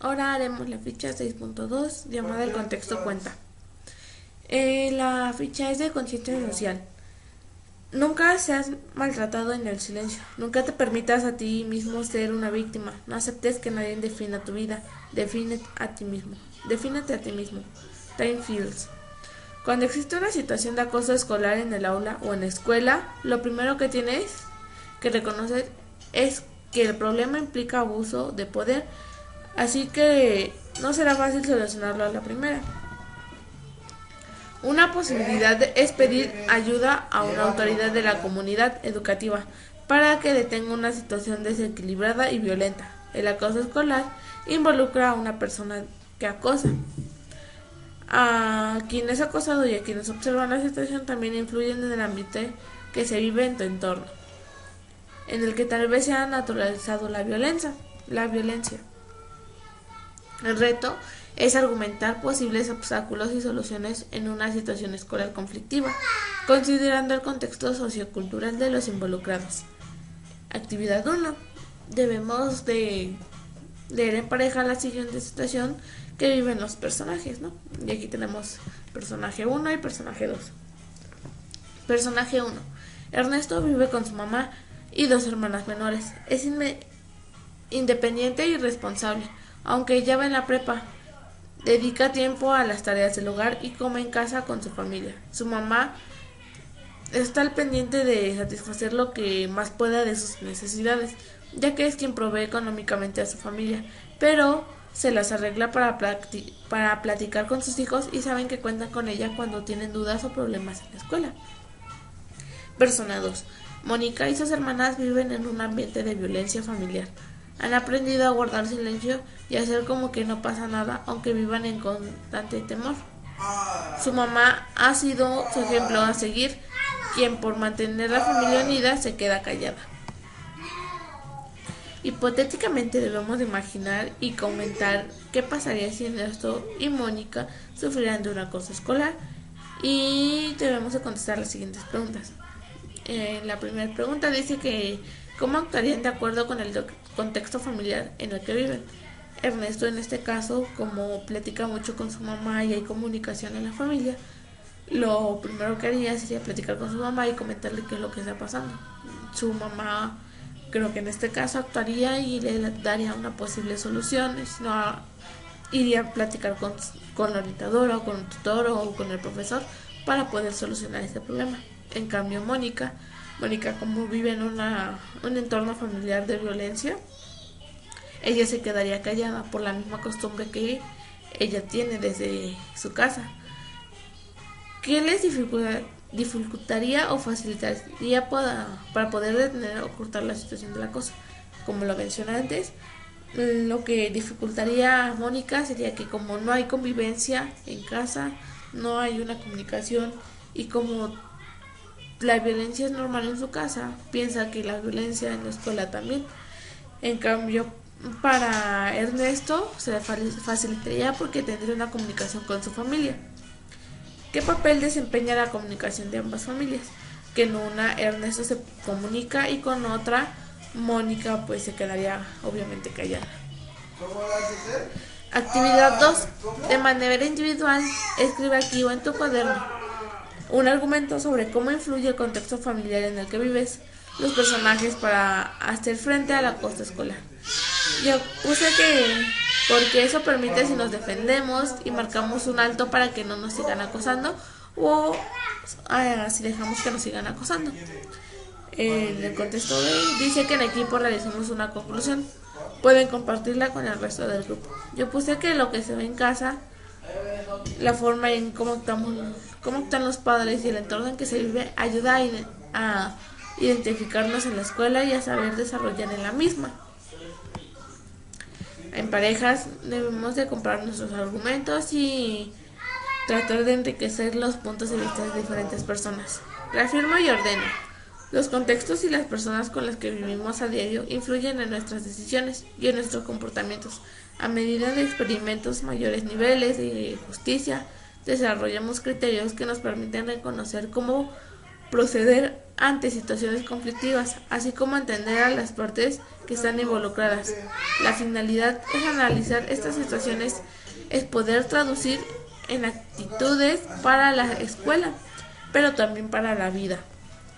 Ahora haremos la ficha 6.2 llamada el contexto cuenta. La ficha es de conciencia social. Nunca seas maltratado en el silencio. Nunca te permitas a ti mismo ser una víctima. No aceptes que nadie defina tu vida. Defínete a ti mismo. Defínete a ti mismo. Time Fields. Cuando existe una situación de acoso escolar en el aula o en la escuela, lo primero que tienes que reconocer es que el problema implica abuso de poder, así que no será fácil solucionarlo a la primera. Una posibilidad es pedir ayuda a una autoridad de la comunidad educativa para que detenga una situación desequilibrada y violenta. El acoso escolar involucra a una persona que acosa. A quien es acosado y a quienes observan la situación también influyen en el ambiente que se vive en tu entorno, en el que tal vez se ha naturalizado la violencia. El reto es argumentar posibles obstáculos y soluciones en una situación escolar conflictiva, considerando el contexto sociocultural de los involucrados. Actividad 1. Debemos de leer en pareja la siguiente situación que viven los personajes, ¿no? Y aquí tenemos personaje 1 y personaje 2. Personaje 1. Ernesto vive con su mamá y 2 hermanas menores. Es independiente y responsable, aunque ya va en la prepa. Dedica tiempo a las tareas del hogar y come en casa con su familia. Su mamá está al pendiente de satisfacer lo que más pueda de sus necesidades, ya que es quien provee económicamente a su familia, pero se las arregla para platicar con sus hijos y saben que cuentan con ella cuando tienen dudas o problemas en la escuela. Persona 2. Mónica y sus hermanas viven en un ambiente de violencia familiar. Han aprendido a guardar silencio y a hacer como que no pasa nada, aunque vivan en constante temor. Su mamá ha sido su ejemplo a seguir, quien por mantener la familia unida se queda callada. Hipotéticamente debemos de imaginar y comentar qué pasaría si Ernesto y Mónica sufrieran de un acoso escolar, y debemos de contestar las siguientes preguntas. La primera pregunta dice que ¿cómo actuarían de acuerdo con el contexto familiar en el que viven? Ernesto, en este caso, como platica mucho con su mamá y hay comunicación en la familia, lo primero que haría sería platicar con su mamá y comentarle qué es lo que está pasando. Su mamá, creo que en este caso, actuaría y le daría una posible solución. Si no, iría a platicar con la orientadora o con el tutor o con el profesor para poder solucionar este problema. En cambio, Mónica, como vive en un entorno familiar de violencia, ella se quedaría callada por la misma costumbre que ella tiene desde su casa. ¿Qué les dificultaría o facilitaría para poder detener o ocultar la situación del acoso? Como lo mencioné antes, lo que dificultaría a Mónica sería que como no hay convivencia en casa, no hay una comunicación, y como la violencia es normal en su casa, piensa que la violencia en la escuela también. En cambio, para Ernesto se le facilitaría porque tendría una comunicación con su familia. ¿Qué papel desempeña la comunicación de ambas familias? Que en una Ernesto se comunica y con otra Mónica pues se quedaría obviamente callada. Actividad 2. De manera individual, escribe aquí o en tu cuaderno un argumento sobre cómo influye el contexto familiar en el que vives, los personajes para hacer frente al acoso escolar. Yo puse que porque eso permite si nos defendemos y marcamos un alto para que no nos sigan acosando, o si dejamos que nos sigan acosando. En el contexto dice que en equipo realizamos una conclusión. Pueden compartirla con el resto del grupo. Yo puse que lo que se ve en casa, la forma en cómo actúan los padres y el entorno en que se vive, ayuda a identificarnos en la escuela y a saber desarrollar en la misma. En parejas debemos de comprar nuestros argumentos y tratar de enriquecer los puntos de vista de diferentes personas. Reafirmo y ordeno. Los contextos y las personas con las que vivimos a diario influyen en nuestras decisiones y en nuestros comportamientos. A medida de experimentos mayores niveles de justicia, desarrollamos criterios que nos permiten reconocer cómo proceder ante situaciones conflictivas, así como entender a las partes que están involucradas. La finalidad es analizar estas situaciones, es poder traducir en actitudes para la escuela, pero también para la vida.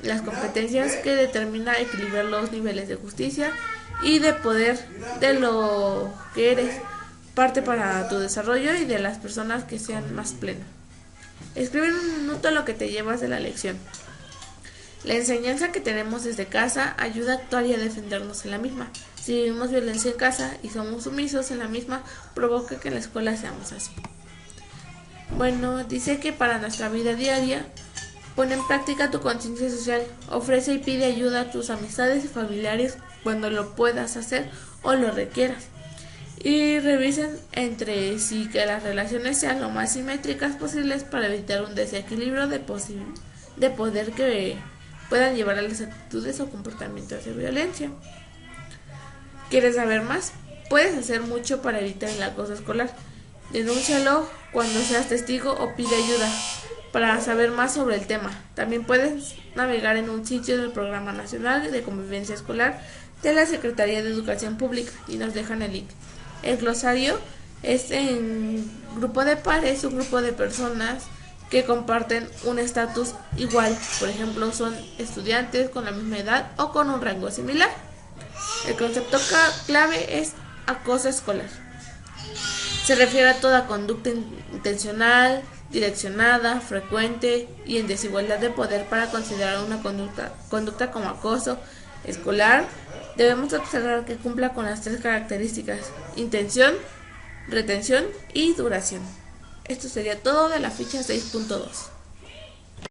Las competencias que determinan equilibrar los niveles de justicia y de poder de lo que eres, parte para tu desarrollo y de las personas que sean más plenas. Escribe en un minuto lo que te llevas de la lección. La enseñanza que tenemos desde casa ayuda a actuar y a defendernos en la misma. Si vivimos violencia en casa y somos sumisos en la misma, provoca que en la escuela seamos así. Bueno, dice que para nuestra vida diaria, pon en práctica tu conciencia social, ofrece y pide ayuda a tus amistades y familiares cuando lo puedas hacer o lo requieras. Y revisen entre sí que las relaciones sean lo más simétricas posibles para evitar un desequilibrio de poder que puedan llevar a las actitudes o comportamientos de violencia. ¿Quieres saber más? Puedes hacer mucho para evitar el acoso escolar. Denúncialo cuando seas testigo o pide ayuda para saber más sobre el tema. También puedes navegar en un sitio del Programa Nacional de Convivencia Escolar de la Secretaría de Educación Pública y nos dejan el link. El glosario es en grupo de pares, un grupo de personas que comparten un estatus igual, por ejemplo son estudiantes con la misma edad o con un rango similar. El concepto clave es acoso escolar. Se refiere a toda conducta intencional, direccionada, frecuente y en desigualdad de poder. Para considerar una conducta como acoso escolar, debemos observar que cumpla con las 3 características: intención, retención y duración. Esto sería todo de la ficha 6.2.